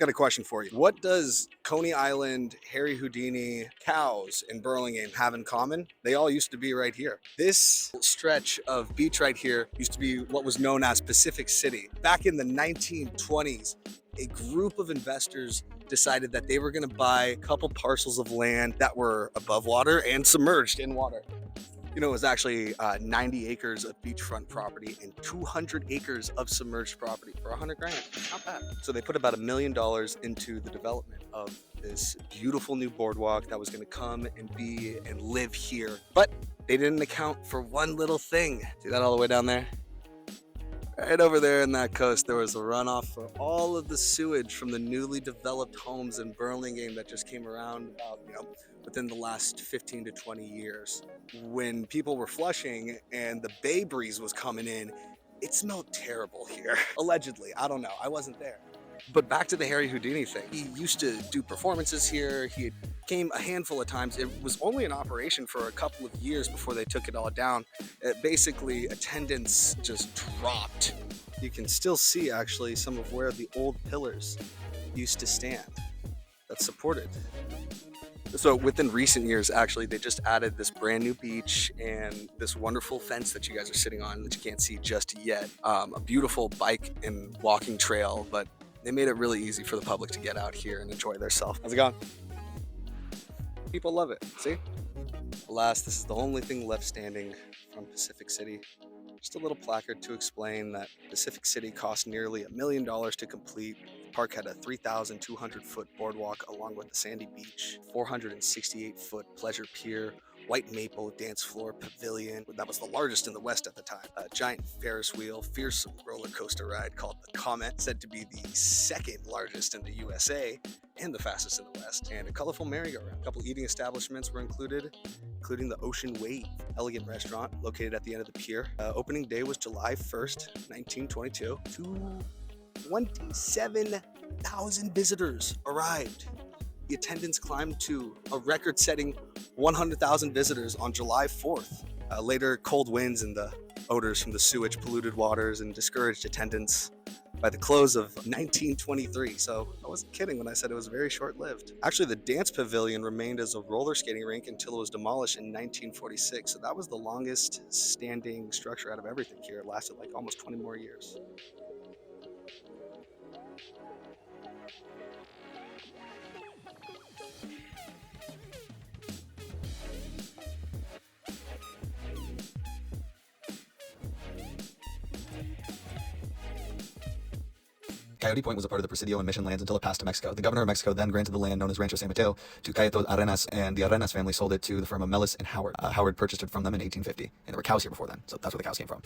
Got a question for you. What does Coney Island, Harry Houdini, cows, and Burlingame have in common? They all used to be right here. This stretch of beach right here used to be what was known as Pacific City. Back in the 1920s, a group of investors decided that they were going to buy a couple parcels of land that were above water and submerged in water. You know, it was actually 90 acres of beachfront property and 200 acres of submerged property for 100 grand. Not bad. So they put about $1 million into the development of this beautiful new boardwalk that was going to come and be and live here. But they didn't account for one little thing. See that all the way down there? Right over there in that coast, there was a runoff for all of the sewage from the newly developed homes in Burlingame that just came around about, within the last 15 to 20 years. When people were flushing and the bay breeze was coming in, it smelled terrible here. Allegedly, I don't know, I wasn't there. But back to the Harry Houdini thing. He used to do performances here. He came a handful of times. It was only in operation for a couple of years before they took it all down. Basically, attendance just dropped. You can still see actually some of where the old pillars used to stand that supported. So within recent years, actually, they just added this brand new beach and this wonderful fence that you guys are sitting on that you can't see just yet. A beautiful bike and walking trail, but they made it really easy for the public to get out here and enjoy themselves. How's it going? People love it, see? Alas, this is the only thing left standing from Pacific City. Just a little placard to explain that Pacific City cost nearly $1 million to complete. The park had a 3,200-foot boardwalk along with the sandy beach, 468-foot pleasure pier, white maple dance floor pavilion that was the largest in the West at the time, a giant Ferris wheel, fearsome roller coaster ride called the Comet, said to be the second largest in the USA and the fastest in the West, and a colorful merry-go-round. A couple eating establishments were included, including the Ocean Wave elegant restaurant located at the end of the pier. Opening day was July 1st, 1922. 27,000 visitors arrived. The attendance climbed to a record-setting 100,000 visitors on July 4th. Later, cold winds and the odors from the sewage polluted waters and discouraged attendance by the close of 1923. So I wasn't kidding when I said it was very short-lived. Actually, the dance pavilion remained as a roller skating rink until it was demolished in 1946. So that was the longest standing structure out of everything here. It lasted like almost 20 more years. Coyote Point was a part of the Presidio and Mission lands until it passed to Mexico. The governor of Mexico then granted the land known as Rancho San Mateo to Cayetano Arenas, and the Arenas family sold it to the firm of Mellis and Howard. Howard purchased it from them in 1850, and there were cows here before then, so that's where the cows came from.